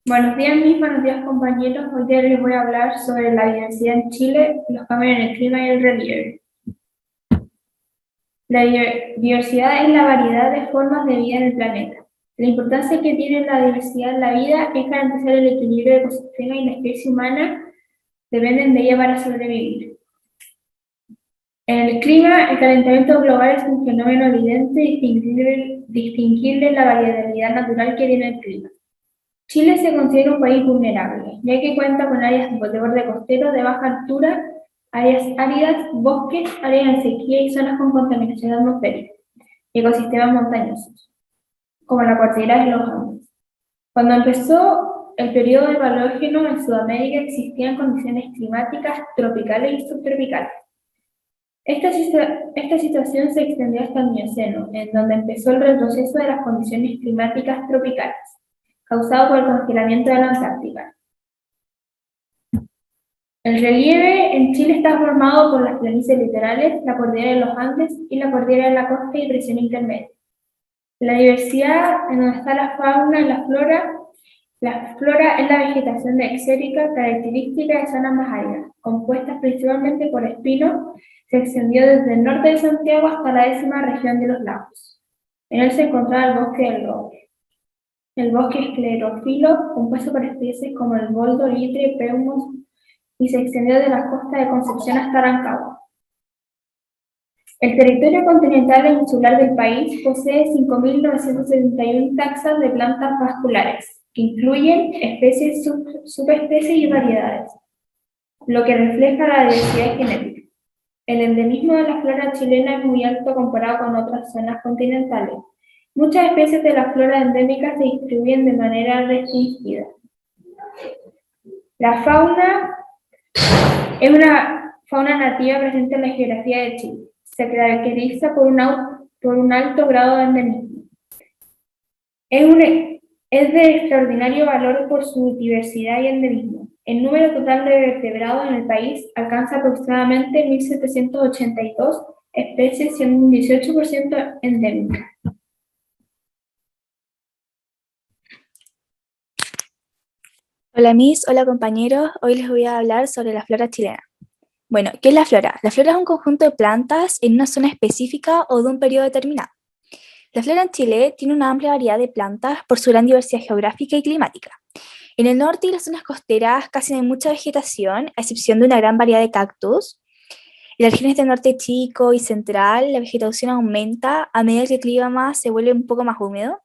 Buenos días, buenos días compañeros. Hoy día les voy a hablar sobre la diversidad en Chile, los cambios en el clima y el relieve. La diversidad es la variedad de formas de vida en el planeta. La importancia que tiene la diversidad en la vida es garantizar el equilibrio del ecosistema y la especie humana dependen de ella para sobrevivir. En el clima, el calentamiento global es un fenómeno evidente y distinguible en la variabilidad natural que tiene el clima. Chile se considera un país vulnerable, ya que cuenta con áreas de borde costero de baja altura, áreas áridas, bosques, áreas de sequía y zonas con contaminación atmosférica, y ecosistemas montañosos, como la cordillera de los Andes. Cuando empezó el periodo de Paleógeno en Sudamérica existían condiciones climáticas tropicales y subtropicales. Esta situación se extendió hasta el Mioceno, en donde empezó el retroceso de las condiciones climáticas tropicales, causado por el congelamiento de la Antártica. El relieve en Chile está formado por las planicies litorales, la cordillera de los Andes y la cordillera de la costa y presión intermedia. La diversidad en donde está la fauna y la flora es la vegetación exótica característica de zonas más áridas, compuestas principalmente por espinos, se extendió desde el norte de Santiago hasta la 10ª región de los lagos. En él se encontraba el bosque del roble. El bosque esclerófilo, compuesto por especies como el boldo, litre, peumus, y se extendió de la costa de Concepción hasta Rancagua. El territorio continental e insular del país posee 5.971 taxas de plantas vasculares, que incluyen especies, subespecies y variedades, lo que refleja la diversidad genética. El endemismo de la flora chilena es muy alto comparado con otras zonas continentales. Muchas especies de la flora endémica se distribuyen de manera restringida. La fauna es una fauna nativa presente en la geografía de Chile. Se caracteriza por un alto grado de endemismo. Es de extraordinario valor por su diversidad y endemismo. El número total de vertebrados en el país alcanza aproximadamente 1.782 especies, siendo un 18% endémica. Hola Miss, hola compañeros, hoy les voy a hablar sobre la flora chilena. Bueno, ¿qué es la flora? La flora es un conjunto de plantas en una zona específica o de un periodo determinado. La flora en Chile tiene una amplia variedad de plantas por su gran diversidad geográfica y climática. En el norte y las zonas costeras casi no hay mucha vegetación, a excepción de una gran variedad de cactus. En las regiones del norte chico y central, la vegetación aumenta a medida que el clima se vuelve un poco más húmedo,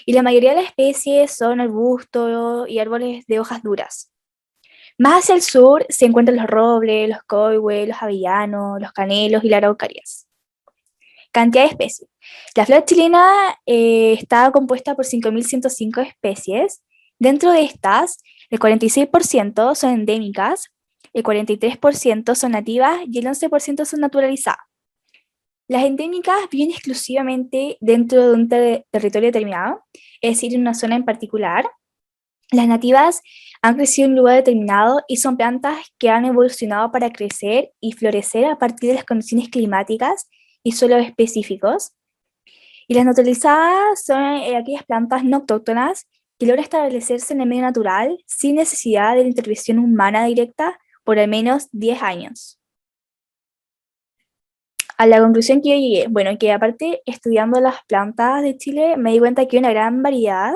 y la mayoría de las especies son arbustos y árboles de hojas duras. Más hacia el sur se encuentran los robles, los coihues, los avellanos, los canelos y las araucarias. Cantidad de especies. La flora chilena está compuesta por 5.105 especies. Dentro de estas, el 46% son endémicas, el 43% son nativas y el 11% son naturalizadas. Las endémicas viven exclusivamente dentro de un territorio determinado, es decir, en una zona en particular. Las nativas han crecido en un lugar determinado y son plantas que han evolucionado para crecer y florecer a partir de las condiciones climáticas y suelos específicos. Y las naturalizadas son aquellas plantas no autóctonas que logran establecerse en el medio natural sin necesidad de la intervención humana directa por al menos 10 años. A la conclusión que yo llegué, bueno, que aparte estudiando las plantas de Chile me di cuenta que hay una gran variedad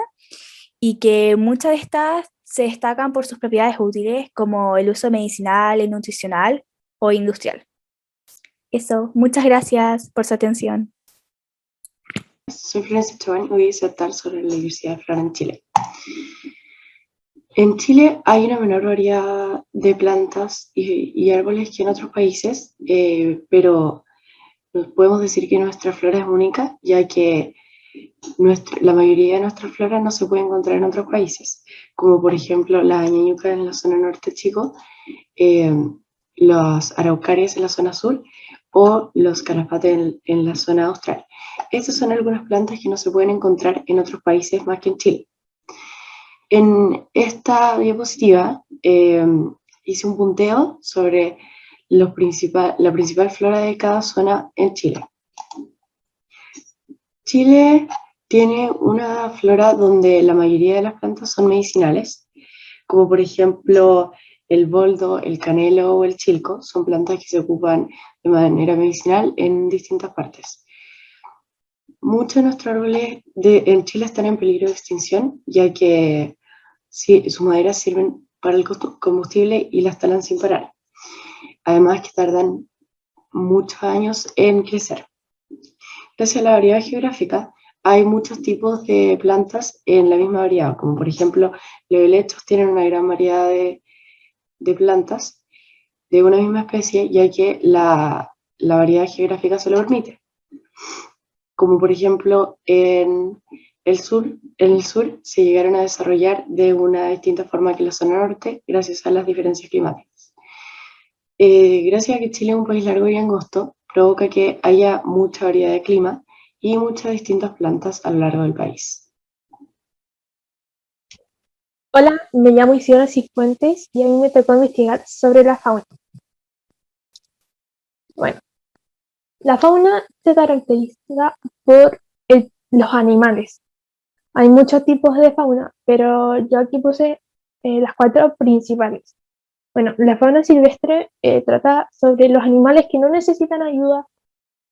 y que muchas de estas se destacan por sus propiedades útiles como el uso medicinal, nutricional o industrial. Eso, muchas gracias por su atención. Soy Florencia Chabán y voy a disertar sobre la diversidad de flora en Chile. En Chile hay una menor variedad de plantas y árboles que en otros países, pero podemos decir que nuestra flora es única, ya que la mayoría de nuestra flora no se puede encontrar en otros países, como por ejemplo la ñañuca en la zona norte chico, los araucarias en la zona sur o los calafates en la zona austral. Estas son algunas plantas que no se pueden encontrar en otros países más que en Chile. En esta diapositiva hice un punteo sobre la principal flora de cada zona en Chile. Chile tiene una flora donde la mayoría de las plantas son medicinales, como por ejemplo el boldo, el canelo o el chilco, son plantas que se ocupan de manera medicinal en distintas partes. Muchos de nuestros árboles en Chile están en peligro de extinción, ya que sus maderas sirven para el combustible y las talan sin parar. Además que tardan muchos años en crecer. Gracias a la variedad geográfica, hay muchos tipos de plantas en la misma variedad, como por ejemplo, los helechos tienen una gran variedad de plantas de una misma especie, ya que la variedad geográfica se lo permite. Como por ejemplo en el sur se llegaron a desarrollar de una distinta forma que la zona norte, gracias a las diferencias climáticas. Gracias a que Chile es un país largo y angosto, provoca que haya mucha variedad de clima y muchas distintas plantas a lo largo del país. Hola, me llamo Isidora Cifuentes y a mí me tocó investigar sobre la fauna. Bueno, la fauna se caracteriza por los animales. Hay muchos tipos de fauna, pero yo aquí puse las 4 principales. Bueno, la fauna silvestre trata sobre los animales que no necesitan ayuda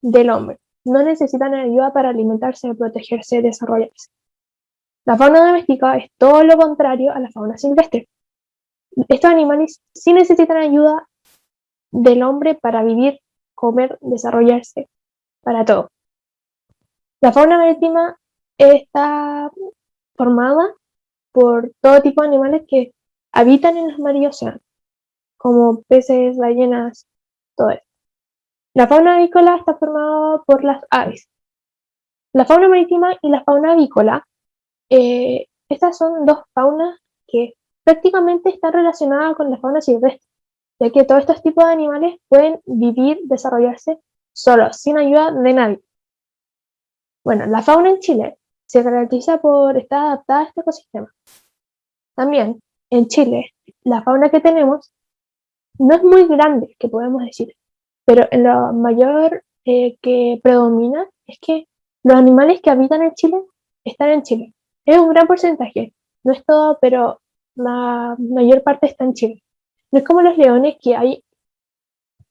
del hombre, no necesitan ayuda para alimentarse, protegerse, desarrollarse. La fauna doméstica es todo lo contrario a la fauna silvestre. Estos animales sí necesitan ayuda del hombre para vivir, comer, desarrollarse, para todo. La fauna marítima está formada por todo tipo de animales que habitan en los mares y océanos, como peces, ballenas, todo eso. La fauna avícola está formada por las aves. La fauna marítima y la fauna avícola, estas son dos faunas que prácticamente están relacionadas con la fauna silvestre, ya que todos estos tipos de animales pueden vivir, desarrollarse solos, sin ayuda de nadie. Bueno, la fauna en Chile se caracteriza por estar adaptada a este ecosistema. También, en Chile, la fauna que tenemos no es muy grande, que podemos decir, pero lo mayor que predomina es que los animales que habitan en Chile están en Chile. Es un gran porcentaje, no es todo, pero la mayor parte está en Chile. No es como los leones que hay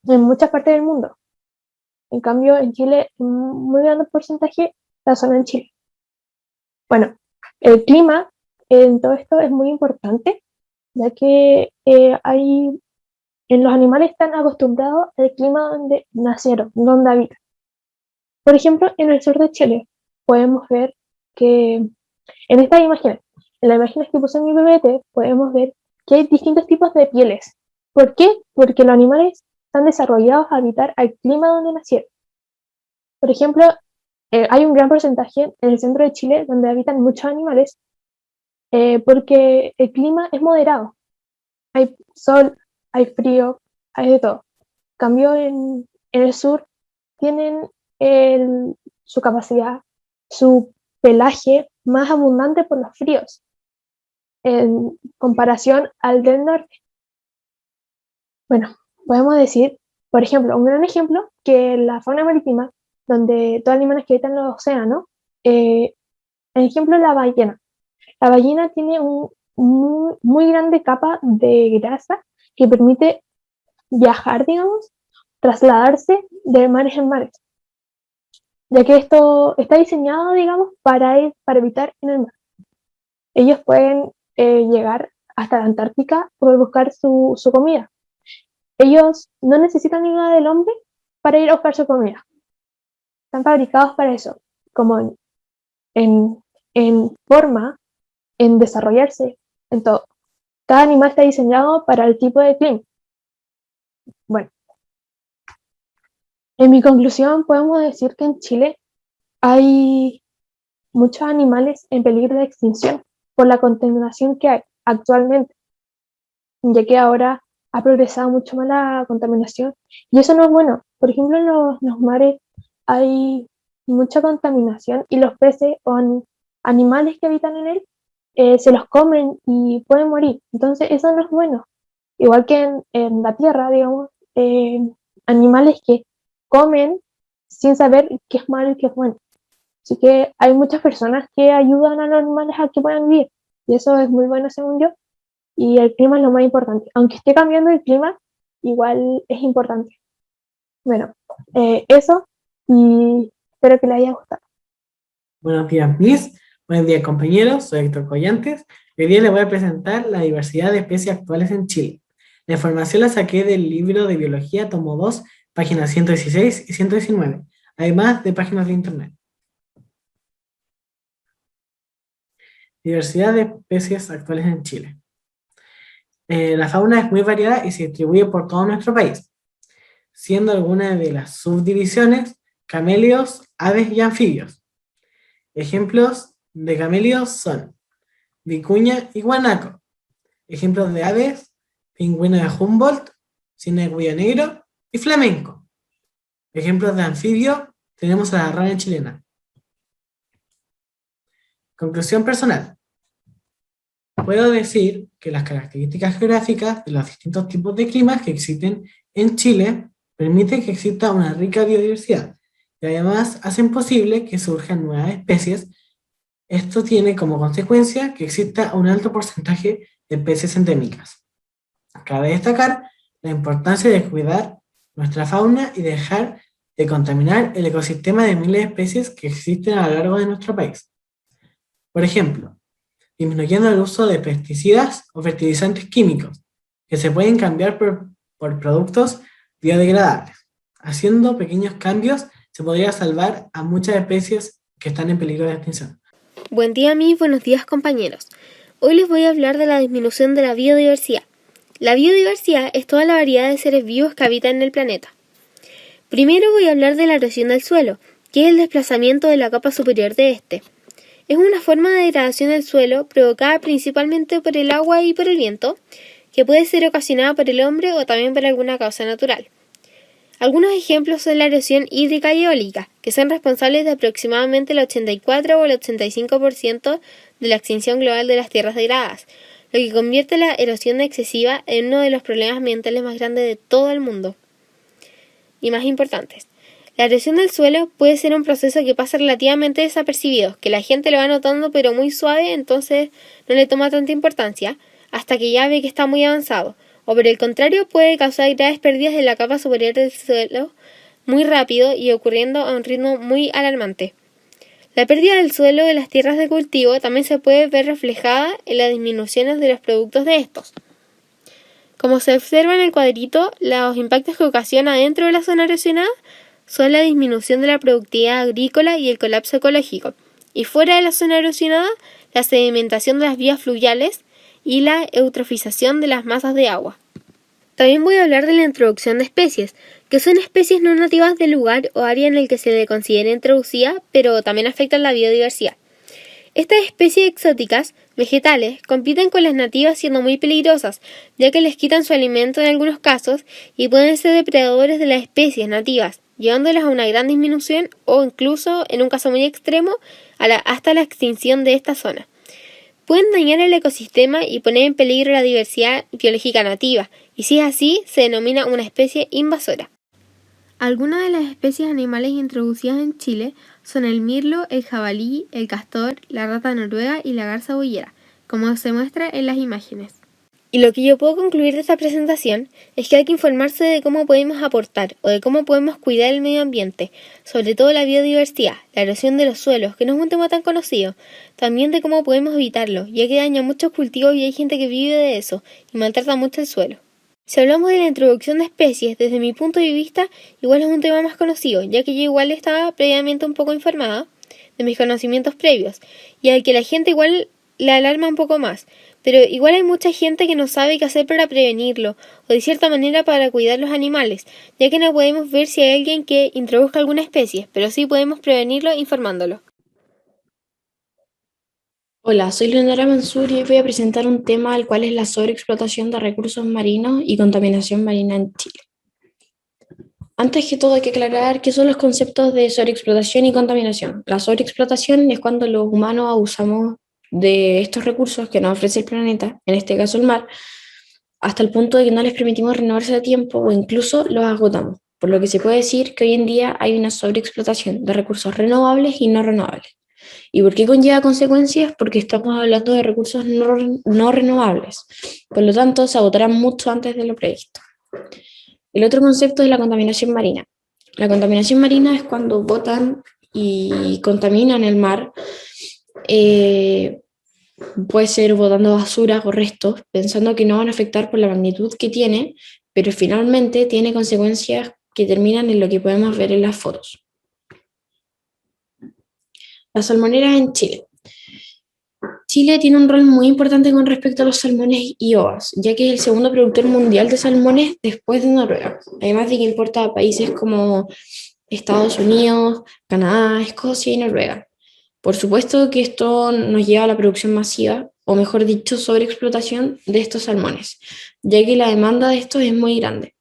en muchas partes del mundo. En cambio, en Chile, un muy grande porcentaje la zona en Chile. Bueno, el clima en todo esto es muy importante, ya que en los animales están acostumbrados al clima donde nacieron, donde habitan. Por ejemplo, en el sur de Chile podemos ver que en estas imágenes, en las imágenes que puse en mi PPT, podemos ver que hay distintos tipos de pieles. ¿Por qué? Porque los animales están desarrollados a habitar al clima donde nacieron. Por ejemplo, hay un gran porcentaje en el centro de Chile donde habitan muchos animales porque el clima es moderado. Hay sol, hay frío, hay de todo. En cambio, en el sur tienen su capacidad, su pelaje más abundante por los fríos en comparación al del norte. Bueno, podemos decir, por ejemplo, un gran ejemplo, que la fauna marítima, donde todos los animales que habitan los océanos, el ejemplo es la ballena. La ballena tiene un muy grande capa de grasa que permite viajar, digamos, trasladarse de mares en mares, ya que esto está diseñado, digamos, para evitar en el mar. Ellos pueden llegar hasta la Antártica por buscar su comida. Ellos no necesitan ayuda del hombre para ir a buscar su comida. Están fabricados para eso, como en forma, en desarrollarse, en todo. Cada animal está diseñado para el tipo de clima. Bueno, en mi conclusión podemos decir que en Chile hay muchos animales en peligro de extinción por la contaminación que hay actualmente, ya que ahora ha progresado mucho más la contaminación y eso no es bueno. Por ejemplo, en los mares hay mucha contaminación y los peces o animales que habitan en él se los comen y pueden morir. Entonces eso no es bueno. Igual que en la tierra, digamos, animales que comen sin saber qué es malo y qué es bueno. Así que hay muchas personas que ayudan a los animales a que puedan vivir y eso es muy bueno según yo. y el clima es lo más importante. Aunque esté cambiando el clima, igual es importante. Bueno, eso, y espero que les haya gustado. Buenos días, Miss. Buenos días, compañeros. Soy Héctor Collantes. Hoy día les voy a presentar la diversidad de especies actuales en Chile. La información la saqué del libro de Biología, tomo 2, páginas 116 y 119, además de páginas de internet. Diversidad de especies actuales en Chile. La fauna es muy variada y se distribuye por todo nuestro país, siendo algunas de las subdivisiones camélidos, aves y anfibios. Ejemplos de camélidos son vicuña y guanaco. Ejemplos de aves, pingüino de Humboldt, cisne de cuello negro y flamenco. Ejemplos de anfibio, tenemos a la rana chilena. Conclusión personal. Puedo decir que las características geográficas de los distintos tipos de climas que existen en Chile permiten que exista una rica biodiversidad y además hacen posible que surjan nuevas especies. Esto tiene como consecuencia que exista un alto porcentaje de especies endémicas. Cabe destacar la importancia de cuidar nuestra fauna y dejar de contaminar el ecosistema de miles de especies que existen a lo largo de nuestro país. Por ejemplo, disminuyendo el uso de pesticidas o fertilizantes químicos, que se pueden cambiar por productos biodegradables. Haciendo pequeños cambios se podría salvar a muchas especies que están en peligro de extinción. Buen día, mis buenos días, compañeros. Hoy les voy a hablar de la disminución de la biodiversidad. La biodiversidad es toda la variedad de seres vivos que habitan en el planeta. Primero voy a hablar de la erosión del suelo, que es el desplazamiento de la capa superior de este. Es una forma de degradación del suelo provocada principalmente por el agua y por el viento, que puede ser ocasionada por el hombre o también por alguna causa natural. Algunos ejemplos son la erosión hídrica y eólica, que son responsables de aproximadamente el 84 o el 85% de la extinción global de las tierras degradadas, lo que convierte la erosión excesiva en uno de los problemas ambientales más grandes de todo el mundo y más importantes. La erosión del suelo puede ser un proceso que pasa relativamente desapercibido, que la gente lo va notando pero muy suave, entonces no le toma tanta importancia, hasta que ya ve que está muy avanzado, o por el contrario puede causar graves pérdidas de la capa superior del suelo muy rápido y ocurriendo a un ritmo muy alarmante. La pérdida del suelo de las tierras de cultivo también se puede ver reflejada en las disminuciones de los productos de estos. Como se observa en el cuadrito, los impactos que ocasiona dentro de la zona erosionada son la disminución de la productividad agrícola y el colapso ecológico, y fuera de la zona erosionada, la sedimentación de las vías fluviales y la eutrofización de las masas de agua. También voy a hablar de la introducción de especies, que son especies no nativas del lugar o área en el que se le considera introducida, pero también afectan la biodiversidad. Estas especies exóticas, vegetales, compiten con las nativas siendo muy peligrosas, ya que les quitan su alimento en algunos casos y pueden ser depredadores de las especies nativas, llevándolas a una gran disminución o incluso, en un caso muy extremo, hasta la extinción de esta zona. Pueden dañar el ecosistema y poner en peligro la diversidad biológica nativa, y si es así, se denomina una especie invasora. Algunas de las especies animales introducidas en Chile son el mirlo, el jabalí, el castor, la rata noruega y la garza boyera, como se muestra en las imágenes. Y lo que yo puedo concluir de esta presentación es que hay que informarse de cómo podemos aportar o de cómo podemos cuidar el medio ambiente, sobre todo la biodiversidad, la erosión de los suelos, que no es un tema tan conocido, también de cómo podemos evitarlo, ya que daña muchos cultivos y hay gente que vive de eso y maltrata mucho el suelo. Si hablamos de la introducción de especies, desde mi punto de vista, igual es un tema más conocido, ya que yo igual estaba previamente un poco informada de mis conocimientos previos, y al que la gente igual le alarma un poco más, pero igual hay mucha gente que no sabe qué hacer para prevenirlo, o de cierta manera para cuidar los animales, ya que no podemos ver si hay alguien que introduzca alguna especie, pero sí podemos prevenirlo informándolo. Hola, soy Leonora Mansur y hoy voy a presentar un tema al cual es la sobreexplotación de recursos marinos y contaminación marina en Chile. Antes que todo hay que aclarar qué son los conceptos de sobreexplotación y contaminación. La sobreexplotación es cuando los humanos abusamos de estos recursos que nos ofrece el planeta, en este caso el mar, hasta el punto de que no les permitimos renovarse a tiempo o incluso los agotamos, por lo que se puede decir que hoy en día hay una sobreexplotación de recursos renovables y no renovables. ¿Y por qué conlleva consecuencias? Porque estamos hablando de recursos no renovables. Por lo tanto, se agotarán mucho antes de lo previsto. El otro concepto es la contaminación marina. La contaminación marina es cuando botan y contaminan el mar, puede ser botando basuras o restos, pensando que no van a afectar por la magnitud que tiene, pero finalmente tiene consecuencias que terminan en lo que podemos ver en las fotos. Las salmoneras en Chile. Chile tiene un rol muy importante con respecto a los salmones y ovas, ya que es el segundo productor mundial de salmones después de Noruega, además de que importa a países como Estados Unidos, Canadá, Escocia y Noruega. Por supuesto que esto nos lleva a la producción masiva, o mejor dicho, sobreexplotación de estos salmones, ya que la demanda de estos es muy grande.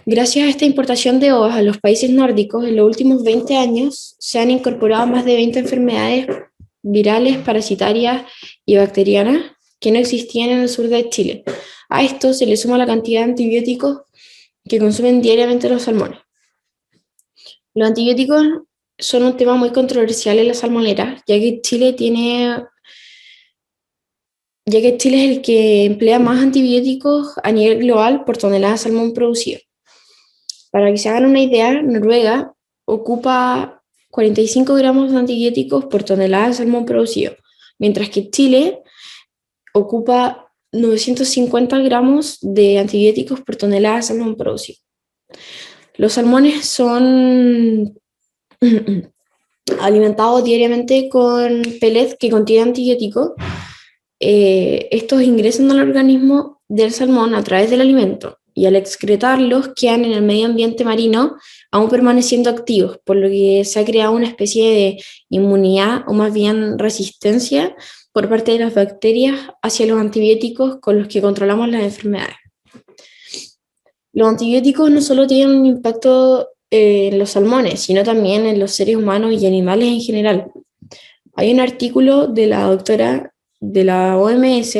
Gracias a esta importación de ovas a los países nórdicos, en los últimos 20 años se han incorporado más de 20 enfermedades virales, parasitarias y bacterianas que no existían en el sur de Chile. A esto se le suma la cantidad de antibióticos que consumen diariamente los salmones. Los antibióticos son un tema muy controversial en la salmonera, ya que Chile es el que emplea más antibióticos a nivel global por tonelada de salmón producido. Para que se hagan una idea, Noruega ocupa 45 gramos de antibióticos por tonelada de salmón producido, mientras que Chile ocupa 950 gramos de antibióticos por tonelada de salmón producido. Los salmones son alimentados diariamente con pellets que contienen antibióticos. Estos ingresan al organismo del salmón a través del alimento y al excretarlos quedan en el medio ambiente marino aún permaneciendo activos, por lo que se ha creado una especie de inmunidad o más bien resistencia por parte de las bacterias hacia los antibióticos con los que controlamos las enfermedades. Los antibióticos no solo tienen un impacto en los salmones, sino también en los seres humanos y animales en general. Hay un artículo de la doctora de la OMS,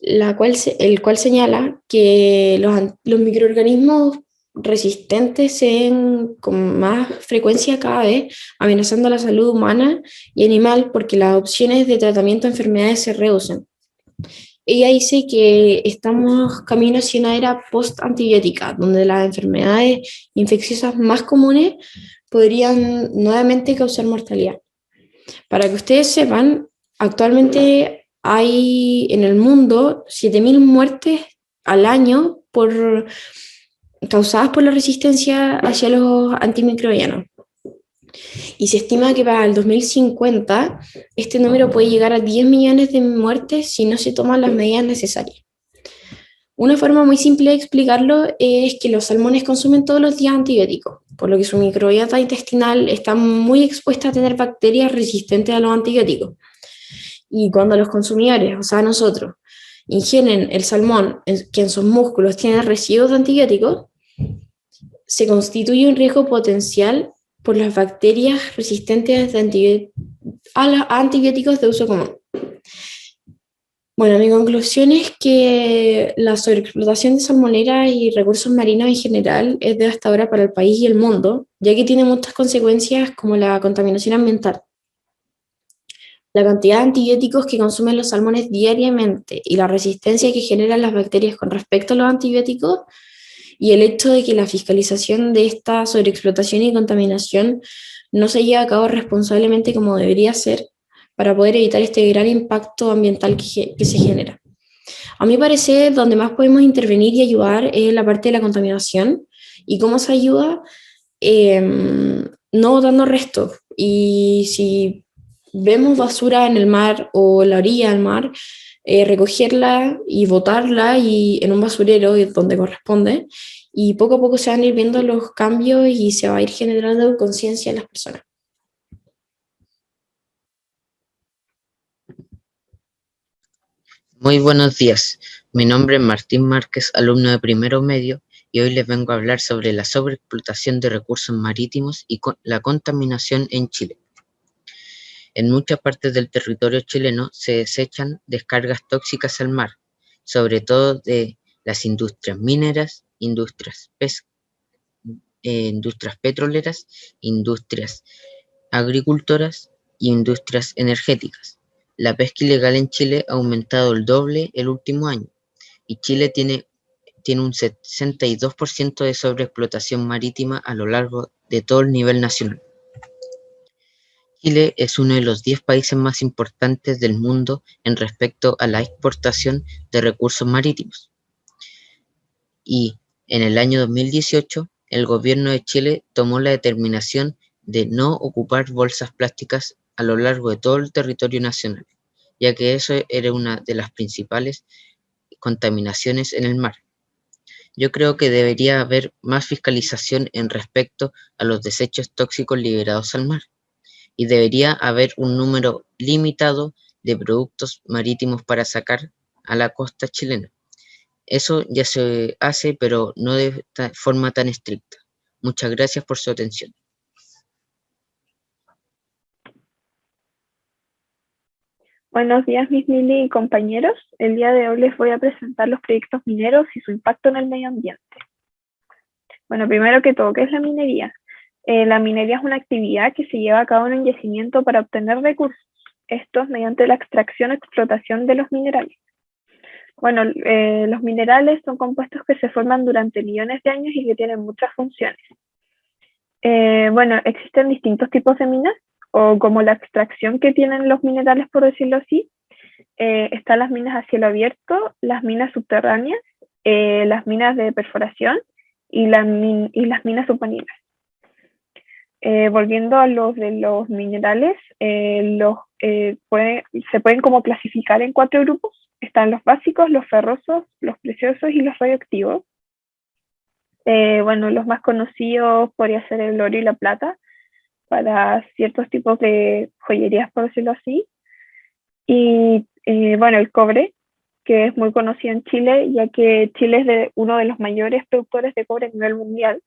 el cual señala que los microorganismos resistentes se ven con más frecuencia cada vez, amenazando la salud humana y animal porque las opciones de tratamiento de enfermedades se reducen. Ella dice que estamos camino hacia una era post-antibiótica, donde las enfermedades infecciosas más comunes podrían nuevamente causar mortalidad. Para que ustedes sepan, actualmente hay en el mundo 7.000 muertes al año causadas por la resistencia hacia los antimicrobianos. Y se estima que para el 2050 este número puede llegar a 10 millones de muertes si no se toman las medidas necesarias. Una forma muy simple de explicarlo es que los salmones consumen todos los días antibióticos, por lo que su microbiota intestinal está muy expuesta a tener bacterias resistentes a los antibióticos. Y cuando los consumidores, o sea nosotros, ingieren el salmón que en sus músculos tiene residuos de antibióticos, se constituye un riesgo potencial por las bacterias resistentes a antibióticos de uso común. Bueno, mi conclusión es que la sobreexplotación de salmoneras y recursos marinos en general es devastadora para el país y el mundo, ya que tiene muchas consecuencias como la contaminación ambiental. La cantidad de antibióticos que consumen los salmones diariamente y la resistencia que generan las bacterias con respecto a los antibióticos y el hecho de que la fiscalización de esta sobreexplotación y contaminación no se lleva a cabo responsablemente como debería ser para poder evitar este gran impacto ambiental que se genera. A mi parecer, donde más podemos intervenir y ayudar es en la parte de la contaminación. ¿Y cómo se ayuda? No botando restos. Y si vemos basura en el mar o en la orilla del mar, recogerla y botarla en un basurero donde corresponde, y poco a poco se van a ir viendo los cambios y se va a ir generando conciencia en las personas. Muy buenos días, mi nombre es Martín Márquez, alumno de primero medio, y hoy les vengo a hablar sobre la sobreexplotación de recursos marítimos y la contaminación en Chile. En muchas partes del territorio chileno se desechan descargas tóxicas al mar, sobre todo de las industrias mineras, industrias petroleras, industrias agricultoras y industrias energéticas. La pesca ilegal en Chile ha aumentado el doble el último año y Chile tiene un 62% de sobreexplotación marítima a lo largo de todo el nivel nacional. Chile es uno de los 10 países más importantes del mundo en respecto a la exportación de recursos marítimos. Y en el año 2018, el gobierno de Chile tomó la determinación de no ocupar bolsas plásticas a lo largo de todo el territorio nacional, ya que eso era una de las principales contaminaciones en el mar. Yo creo que debería haber más fiscalización en respecto a los desechos tóxicos liberados al mar y debería haber un número limitado de productos marítimos para sacar a la costa chilena. Eso ya se hace, pero no de forma tan estricta. Muchas gracias por su atención. Buenos días, Miss Mili y compañeros. El día de hoy les voy a presentar los proyectos mineros y su impacto en el medio ambiente. Bueno, primero que todo, ¿qué es la minería? La minería es una actividad que se lleva a cabo en un yacimiento para obtener recursos, estos mediante la extracción o explotación de los minerales. Bueno, los minerales son compuestos que se forman durante millones de años y que tienen muchas funciones. Bueno, existen distintos tipos de minas, o como la extracción que tienen los minerales, por decirlo así. Están las minas a cielo abierto, las minas subterráneas, las minas de perforación y las minas submarinas. Volviendo a los de los minerales, se pueden como clasificar en 4 grupos. Están los básicos, los ferrosos, los preciosos y los radioactivos. Bueno, los más conocidos podría ser el oro y la plata para ciertos tipos de joyerías, por decirlo así. Y bueno, el cobre, que es muy conocido en Chile, ya que Chile es uno de los mayores productores de cobre a nivel mundial.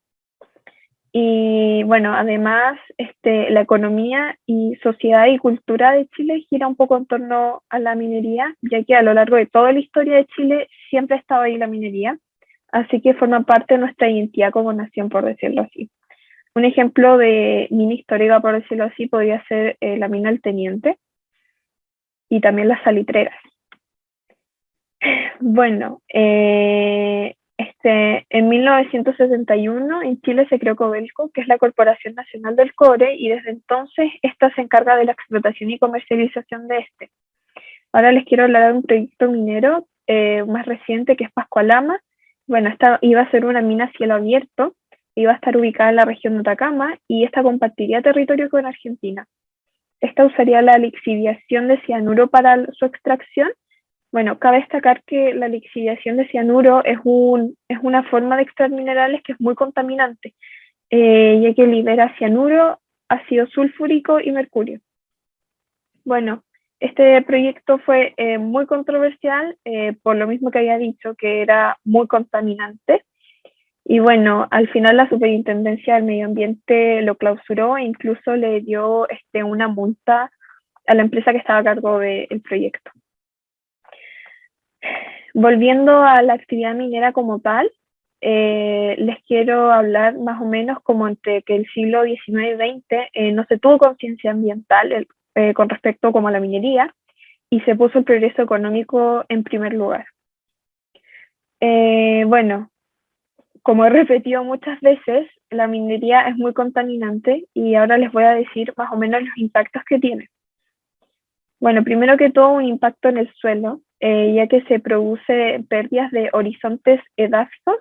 Y bueno, además, la economía y sociedad y cultura de Chile gira un poco en torno a la minería, ya que a lo largo de toda la historia de Chile siempre ha estado ahí la minería, así que forma parte de nuestra identidad como nación, por decirlo así. Un ejemplo de mina histórica, por decirlo así, podría ser la mina El Teniente y también las salitreras. Bueno, en 1961 en Chile se creó Codelco, que es la Corporación Nacional del Cobre, y desde entonces esta se encarga de la explotación y comercialización de este. Ahora les quiero hablar de un proyecto minero más reciente, que es Pascualama. Bueno, esta iba a ser una mina a cielo abierto, iba a estar ubicada en la región de Atacama y esta compartiría territorio con Argentina. Esta usaría la lixiviación de cianuro para su extracción. Bueno, cabe destacar que la lixiviación de cianuro es una forma de extraer minerales que es muy contaminante, ya que libera cianuro, ácido sulfúrico y mercurio. Bueno, este proyecto fue muy controversial, por lo mismo que había dicho, que era muy contaminante. Y bueno, al final la Superintendencia del Medio Ambiente lo clausuró e incluso le dio una multa a la empresa que estaba a cargo del proyecto. Volviendo a la actividad minera como tal, les quiero hablar más o menos como entre que el siglo XIX y XX no se tuvo conciencia ambiental con respecto como a la minería y se puso el progreso económico en primer lugar. Bueno, como he repetido muchas veces, la minería es muy contaminante y ahora les voy a decir más o menos los impactos que tiene. Bueno, primero que todo un impacto en el suelo, ya que se produce pérdidas de horizontes edáficos,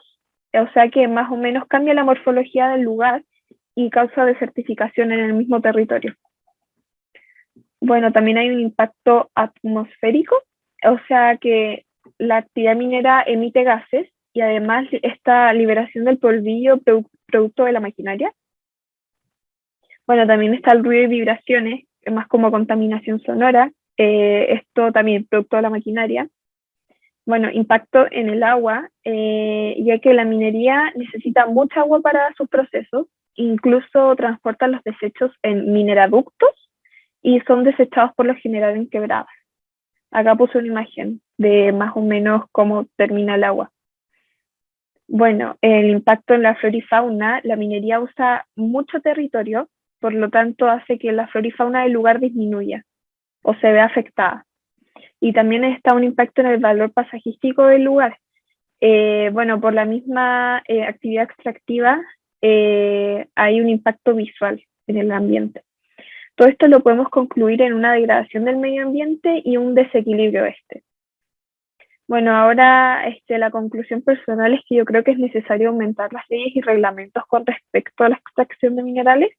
o sea que más o menos cambia la morfología del lugar y causa desertificación en el mismo territorio. Bueno, también hay un impacto atmosférico, o sea que la actividad minera emite gases y además esta liberación del polvillo producto de la maquinaria. Bueno, también está el ruido y vibraciones, más como contaminación sonora, esto también producto de la maquinaria. Bueno, impacto en el agua, ya que la minería necesita mucha agua para sus procesos, incluso transportan los desechos en mineraductos y son desechados por lo general en quebradas. Acá puse una imagen de más o menos cómo termina el agua. Bueno, el impacto en la flora y fauna, la minería usa mucho territorio, por lo tanto hace que la flora y fauna del lugar disminuya o se vea afectada. Y también está un impacto en el valor paisajístico del lugar. Bueno, por la misma actividad extractiva hay un impacto visual en el ambiente. Todo esto lo podemos concluir en una degradación del medio ambiente y un desequilibrio de este. Bueno, ahora la conclusión personal es que yo creo que es necesario aumentar las leyes y reglamentos con respecto a la extracción de minerales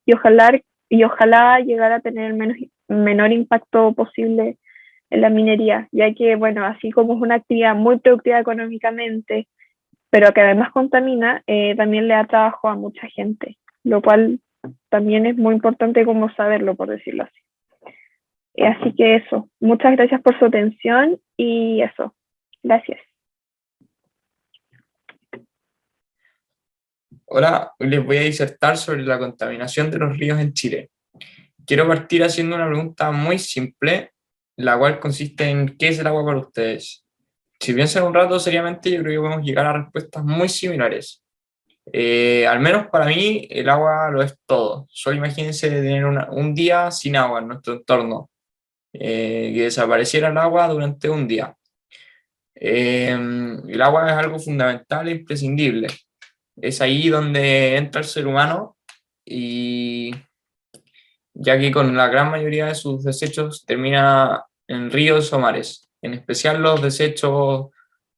y ojalá llegar a tener el menor impacto posible en la minería, ya que, bueno, así como es una actividad muy productiva económicamente, pero que además contamina, también le da trabajo a mucha gente, lo cual también es muy importante como saberlo, por decirlo así. Así que eso, muchas gracias por su atención y eso, gracias. Hola, hoy les voy a disertar sobre la contaminación de los ríos en Chile. Quiero partir haciendo una pregunta muy simple, la cual consiste en ¿qué es el agua para ustedes? Si piensan un rato seriamente, yo creo que podemos llegar a respuestas muy similares. Al menos para mí, el agua lo es todo. Solo imagínense tener un día sin agua en nuestro entorno, que desapareciera el agua durante un día. El agua es algo fundamental e imprescindible. Es ahí donde entra el ser humano, y ya que con la gran mayoría de sus desechos termina en ríos o mares, en especial los desechos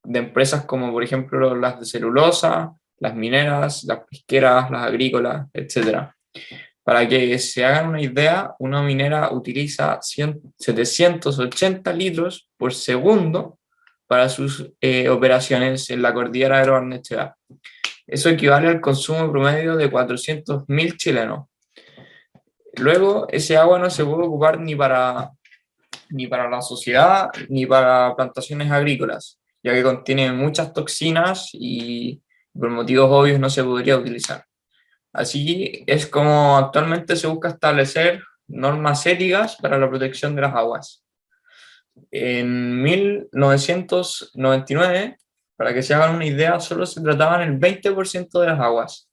de empresas como por ejemplo las de celulosa, las mineras, las pesqueras, las agrícolas, etc. Para que se hagan una idea, una minera utiliza 780 litros por segundo para sus operaciones en la cordillera de Barnechea. Eso equivale al consumo promedio de 400.000 chilenos. Luego, ese agua no se puede ocupar ni para la sociedad ni para plantaciones agrícolas, ya que contiene muchas toxinas y por motivos obvios no se podría utilizar. Así es como actualmente se busca establecer normas éticas para la protección de las aguas. En 1999, para que se hagan una idea, solo se trataban el 20% de las aguas.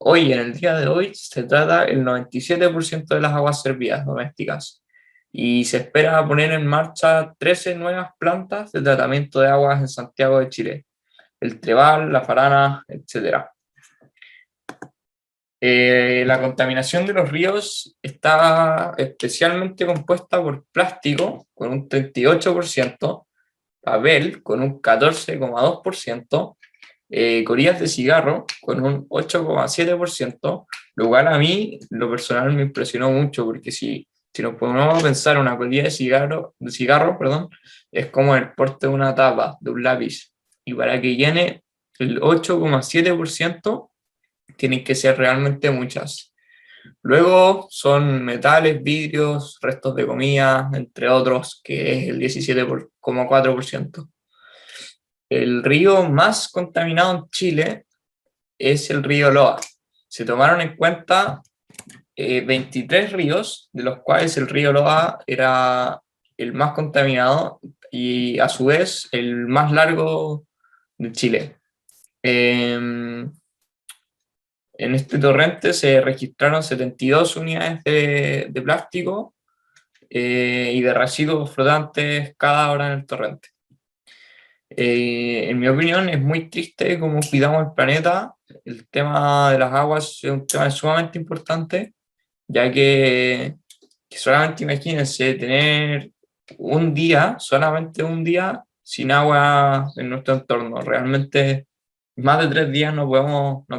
Hoy, en el día de hoy, se trata el 97% de las aguas servidas domésticas y se espera poner en marcha 13 nuevas plantas de tratamiento de aguas en Santiago de Chile, el Trebal, La Farana, etc. La contaminación de los ríos está especialmente compuesta por plástico con un 38%, papel con un 14,2%, colillas de cigarro con un 8,7%, lo cual a mí, lo personal, me impresionó mucho, porque si nos ponemos a pensar, una colilla de cigarro, es como el porte de una tapa, de un lápiz, y para que llene el 8,7%, tienen que ser realmente muchas. Luego son metales, vidrios, restos de comida, entre otros, que es el 17,4%. El río más contaminado en Chile es el río Loa. Se tomaron en cuenta 23 ríos, de los cuales el río Loa era el más contaminado y a su vez el más largo de Chile. En este torrente se registraron 72 unidades de plástico y de residuos flotantes cada hora en el torrente. En mi opinión, es muy triste cómo cuidamos el planeta. El tema de las aguas es un tema sumamente importante, ya que solamente imagínense tener solamente un día sin agua en nuestro entorno. Realmente más de 3 días no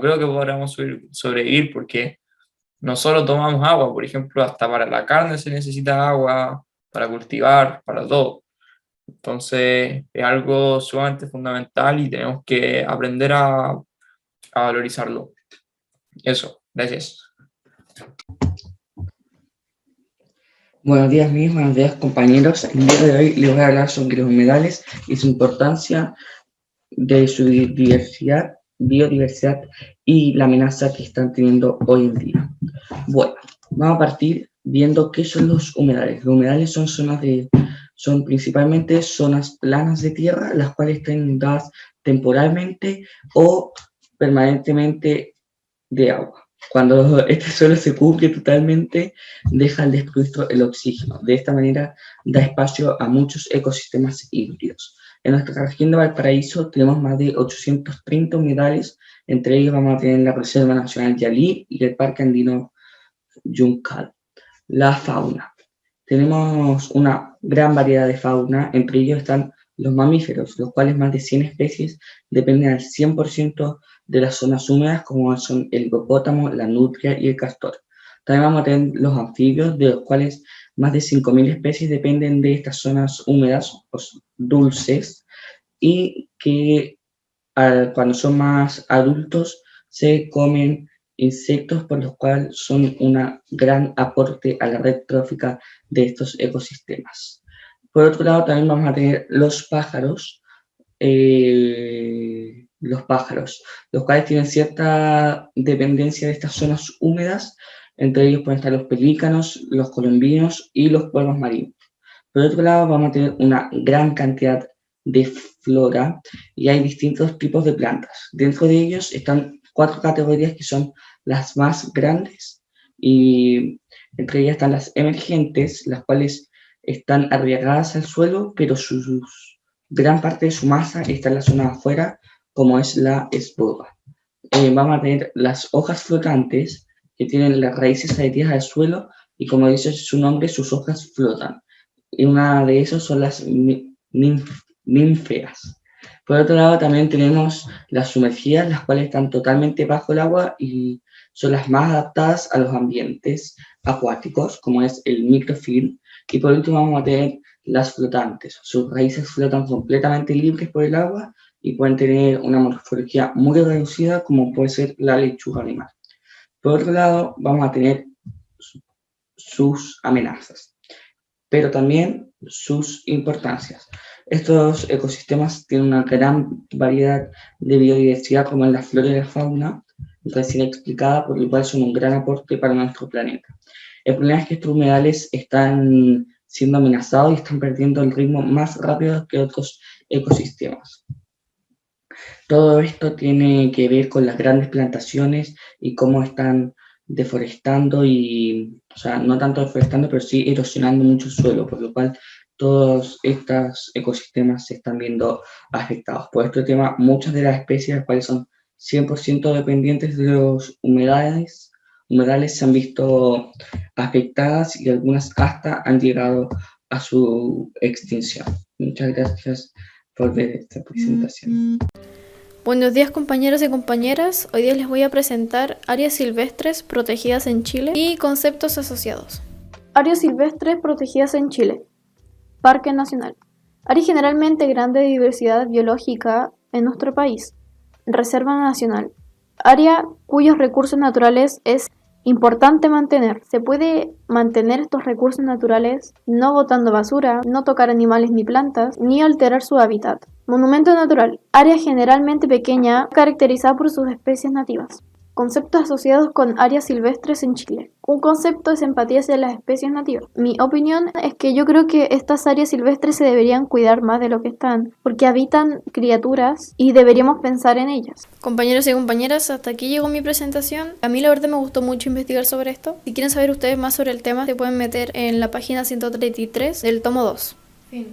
creo que podamos sobrevivir, porque no solo tomamos agua, por ejemplo, hasta para la carne se necesita agua, para cultivar, para todo. Entonces es algo sumamente fundamental y tenemos que aprender a valorizarlo. Eso, gracias. Buenos días, mis buenos días, compañeros. El día de hoy les voy a hablar sobre los humedales y su importancia de su biodiversidad y la amenaza que están teniendo hoy en día. Bueno, vamos a partir viendo qué son los humedales. Los humedales son principalmente zonas planas de tierra, las cuales están inundadas temporalmente o permanentemente de agua. Cuando este suelo se cubre totalmente, deja al desprovisto el oxígeno. De esta manera da espacio a muchos ecosistemas híbridos. En nuestra región de Valparaíso tenemos más de 830 humedales, entre ellos vamos a tener la Reserva Nacional Yalí y el Parque Andino Yuncal. La fauna. Tenemos una gran variedad de fauna, entre ellos están los mamíferos, los cuales más de 100 especies dependen al 100% de las zonas húmedas, como son el hipopótamo, la nutria y el castor. También vamos a tener los anfibios, de los cuales más de 5.000 especies dependen de estas zonas húmedas o dulces, y que cuando son más adultos se comen insectos, por los cuales son un gran aporte a la red trófica de estos ecosistemas. Por otro lado, también vamos a tener los pájaros, los cuales tienen cierta dependencia de estas zonas húmedas, entre ellos pueden estar los pelícanos, los colombinos y los cuervos marinos. Por otro lado, vamos a tener una gran cantidad de flora y hay distintos tipos de plantas. Dentro de ellos están 4 categorías que son las más grandes, y entre ellas están las emergentes, las cuales están arraigadas al suelo, pero gran parte de su masa está en la zona de afuera, como es la esporga. Vamos a tener las hojas flotantes, que tienen las raíces adheridas al suelo, y como dice su nombre, sus hojas flotan. Y una de esas son las ninfeas. Por otro lado, también tenemos las sumergidas, las cuales están totalmente bajo el agua y son las más adaptadas a los ambientes acuáticos, como es el microfilm. Y por último vamos a tener las flotantes. Sus raíces flotan completamente libres por el agua y pueden tener una morfología muy reducida, como puede ser la lechuga animal. Por otro lado, vamos a tener sus amenazas, pero también sus importancias. Estos ecosistemas tienen una gran variedad de biodiversidad, como en la flora y la fauna, recién explicada, por lo cual son un gran aporte para nuestro planeta. El problema es que estos humedales están siendo amenazados y están perdiendo el ritmo más rápido que otros ecosistemas. Todo esto tiene que ver con las grandes plantaciones y cómo están deforestando y, o sea, no tanto deforestando, pero sí erosionando mucho el suelo, por lo cual todos estos ecosistemas se están viendo afectados. Por este tema, muchas de las especies, las cuales son 100% dependientes de los humedales se han visto afectadas y algunas hasta han llegado a su extinción. Muchas gracias por ver esta presentación. Buenos días, compañeros y compañeras. Hoy día les voy a presentar áreas silvestres protegidas en Chile y conceptos asociados. Áreas silvestres protegidas en Chile. Parque Nacional. Área generalmente grande de diversidad biológica en nuestro país. Reserva Nacional. Área cuyos recursos naturales es importante mantener. Se puede mantener estos recursos naturales no botando basura, no tocar animales ni plantas, ni alterar su hábitat. Monumento natural. Área generalmente pequeña, caracterizada por sus especies nativas. Conceptos asociados con áreas silvestres en Chile. Un concepto es empatía hacia las especies nativas. Mi opinión es que yo creo que estas áreas silvestres se deberían cuidar más de lo que están, porque habitan criaturas y deberíamos pensar en ellas. Compañeros y compañeras, hasta aquí llegó mi presentación. A mí la verdad me gustó mucho investigar sobre esto. Si quieren saber ustedes más sobre el tema, se pueden meter en la página 133 del tomo 2. Fin.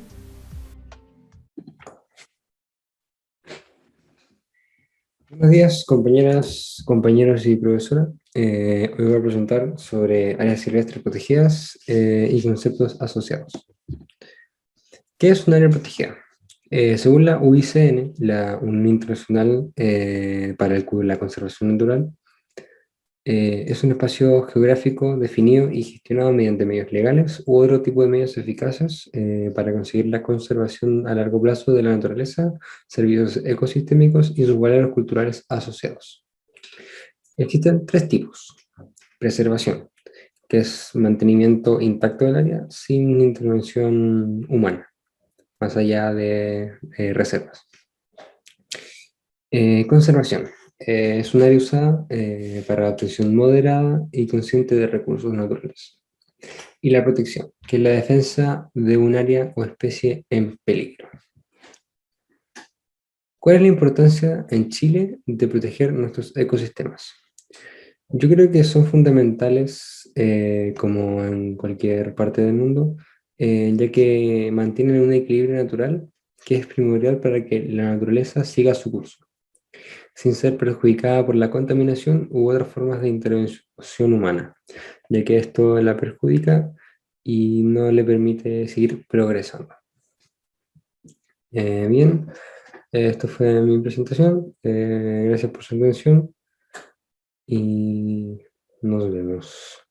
Buenos días, compañeras, compañeros y profesora. Hoy voy a presentar sobre áreas silvestres protegidas y conceptos asociados. ¿Qué es un área protegida? Según la UICN, la Unión Internacional para la Conservación Natural, es un espacio geográfico definido y gestionado mediante medios legales u otro tipo de medios eficaces para conseguir la conservación a largo plazo de la naturaleza, servicios ecosistémicos y sus valores culturales asociados. Existen 3 tipos. Preservación, que es mantenimiento intacto del área sin intervención humana, más allá de reservas. Conservación. Es un área usada para la obtención moderada y consciente de recursos naturales. Y la protección, que es la defensa de un área o especie en peligro. ¿Cuál es la importancia en Chile de proteger nuestros ecosistemas? Yo creo que son fundamentales, como en cualquier parte del mundo, ya que mantienen un equilibrio natural que es primordial para que la naturaleza siga su curso, sin ser perjudicada por la contaminación u otras formas de intervención humana, ya que esto la perjudica y no le permite seguir progresando. Bien, esto fue mi presentación. Gracias por su atención y nos vemos.